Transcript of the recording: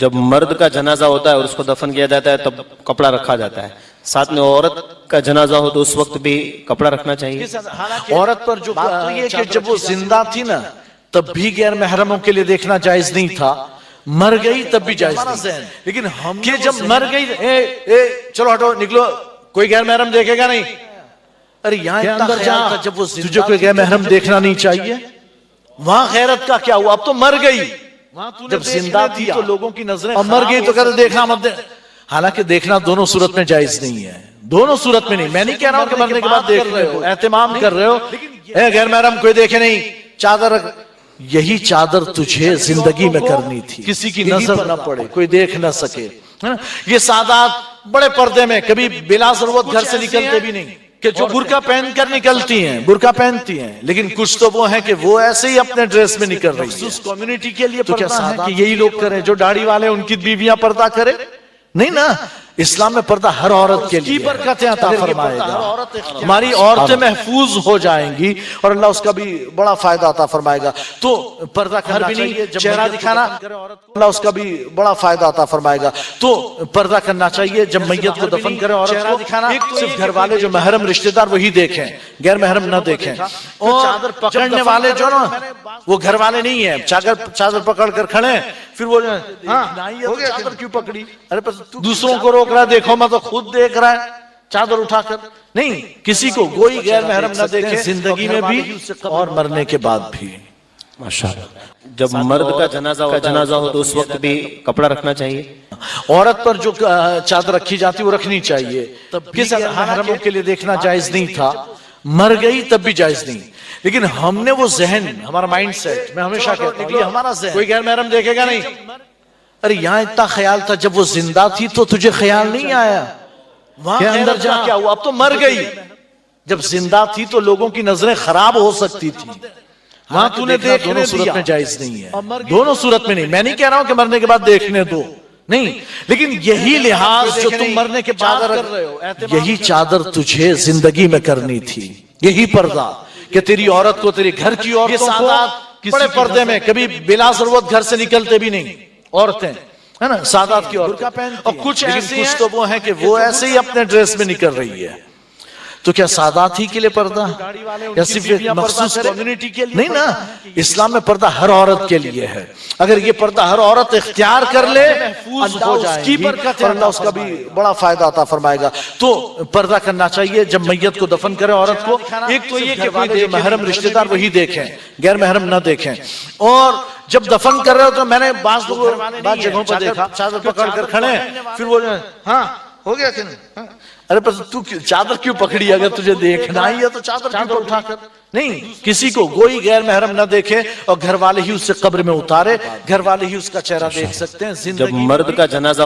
جب مرد کا جنازہ ہوتا ہے اور اس کو دفن کیا جاتا ہے تب کپڑا رکھا جاتا ہے، ساتھ میں عورت کا جنازہ ہو تو اس وقت بھی کپڑا رکھنا چاہیے؟ عورت پر جو بات یہ کہ جب وہ زندہ تھی نا تب بھی غیر محرموں کے لیے دیکھنا جائز نہیں تھا، مر گئی تب بھی جائز نہیں، لیکن ہم کہ جب مر گئی چلو ہٹو نکلو کوئی غیر محرم دیکھے گا نہیں، ارے یہاں اتنا خیال تھا جب وہ تجھے کوئی غیر محرم دیکھنا نہیں چاہیے، وہاں غیرت کا کیا ہوا؟ اب تو مر گئی، جب زندہ تھی تو لوگوں کی نظریں اب مر گئی تو کہتے دیکھنا مت دے، حالانکہ دیکھنا دونوں صورت میں جائز نہیں ہے، دونوں صورت میں نہیں، میں نہیں کہہ رہا ہوں کہ مرنے کے بعد دیکھ رہے ہو، اہتمام کر رہے ہو، غیر محرم کوئی دیکھے نہیں، چادر رکھ، یہی چادر تجھے زندگی میں کرنی تھی، کسی کی نظر نہ پڑے، کوئی دیکھ نہ سکے۔ یہ سادات بڑے پردے میں کبھی بلا ضرورت گھر سے نکلتے بھی نہیں، کہ جو برقع پہن کر نکلتی ہیں، برقع پہنتی ہیں، لیکن کچھ تو وہ ہیں کہ وہ ایسے ہی اپنے ڈریس میں نکل رہی ہیں۔ کمیونٹی کے لیے تو کیا سادات کہ یہی لوگ کریں، جو داڑھی والے ان کی بیویاں پردہ کرے؟ نہیں نا، اسلام میں پردہ ہر عورت کے لیے برکتیں عطا فرمائے گا، ہماری عورتیں محفوظ ہو جائیں گی اور اللہ اس کا بھی بڑا فائدہ عطا فرمائے گا۔ تو پردہ کرنا چاہیے، چہرہ دکھانا اللہ اس کا بھی بڑا فائدہ عطا فرمائے گا۔ تو پردہ کرنا چاہیے جب میت کو دفن کریں، عورت کو دکھانا صرف گھر والے جو محرم رشتہ دار وہی دیکھیں، غیر محرم نہ دیکھیں۔ اور چادر پکڑنے والے جو نا وہ گھر والے نہیں ہیں، چادر پکڑ کر کھڑے ہیں، پھر وہ چادر کیوں پکڑی؟ ارے دوسروں کو روک رہا ہے، دیکھو میں تو خود دیکھ رہا ہے چادر اٹھا کر، نہیں، کسی کو کوئی غیر محرم نہ دیکھے، زندگی میں بھی اور مرنے کے بعد بھی۔ ماشاءاللہ۔ جب مرد کا جنازہ ہو تو اس وقت بھی کپڑا رکھنا چاہیے؟ عورت پر جو چادر رکھی جاتی وہ رکھنی چاہیے، کسی محرموں کے لیے دیکھنا جائز نہیں تھا، مر گئی تب بھی جائز نہیں، لیکن ہم نے وہ ذہن، ہمارا مائنڈ سیٹ، میں ہمیشہ کہتا ہوں یہ ہمارا ذہن، کوئی غیر محرم دیکھے گا نہیں، ارے یہاں اتنا خیال تھا جب وہ زندہ تھی تو تجھے خیال نہیں آیا، وہاں اندر جا کیا ہوا؟ اب تو مر گئی، جب زندہ تھی تو لوگوں کی نظریں خراب ہو سکتی تھی، وہاں تو نے دیکھنے دونوں صورت میں جائز نہیں ہے، دونوں صورت میں نہیں، میں نہیں کہہ رہا ہوں کہ مرنے کے بعد دیکھنے دو، نہیں، لیکن یہی لحاظ جو تم مرنے کے بعد کر رہے ہو، یہی چادر تجھے زندگی میں کرنی تھی، یہی پردہ کہ تیری عورت کو، تیری گھر کی عورتوں کو بڑے پردے میں کبھی بلا ضرورت گھر سے نکلتے بھی نہیں، عورتیں ہے نا، سادات کی عورتیں، اور کچھ ایسی کچھ تو وہ ہیں کہ وہ ایسے ہی اپنے ڈریس میں نکل رہی ہے، تو کیا سادات ہی کے لیے پردہ یا صرف ایک مخصوص کمیونٹی کے لیے؟ نہیں نا، اسلام میں پردہ ہر عورت کے لیے ہے، اگر یہ پردہ ہر عورت اختیار کر لے اللہ اس کی برکت ہے، اللہ اس کا بھی بڑا فائدہ عطا فرمائے گا۔ تو پردہ کرنا چاہیے جب میت کو دفن کریں عورت کو، ایک تو یہ کہ کوئی محرم رشتہ دار وہی دیکھیں، غیر محرم نہ دیکھیں، اور جب دفن کر رہے ہو تو میں نے بعض جگہوں پر دیکھا چادر پکڑ کر کھڑے ہیں، پھر وہ ہاں ہو گیا کہ نہیں، ارے پر تو چادر کیوں پکڑی؟ اگر تجھے دیکھنا ہی ہے تو چادر اٹھا کر، نہیں، کسی کو کوئی غیر محرم نہ دیکھے، اور گھر والے ہی اس سے قبر میں اتارے، گھر والے ہی اس کا چہرہ دیکھ سکتے ہیں۔ جب مرد کا جنازہ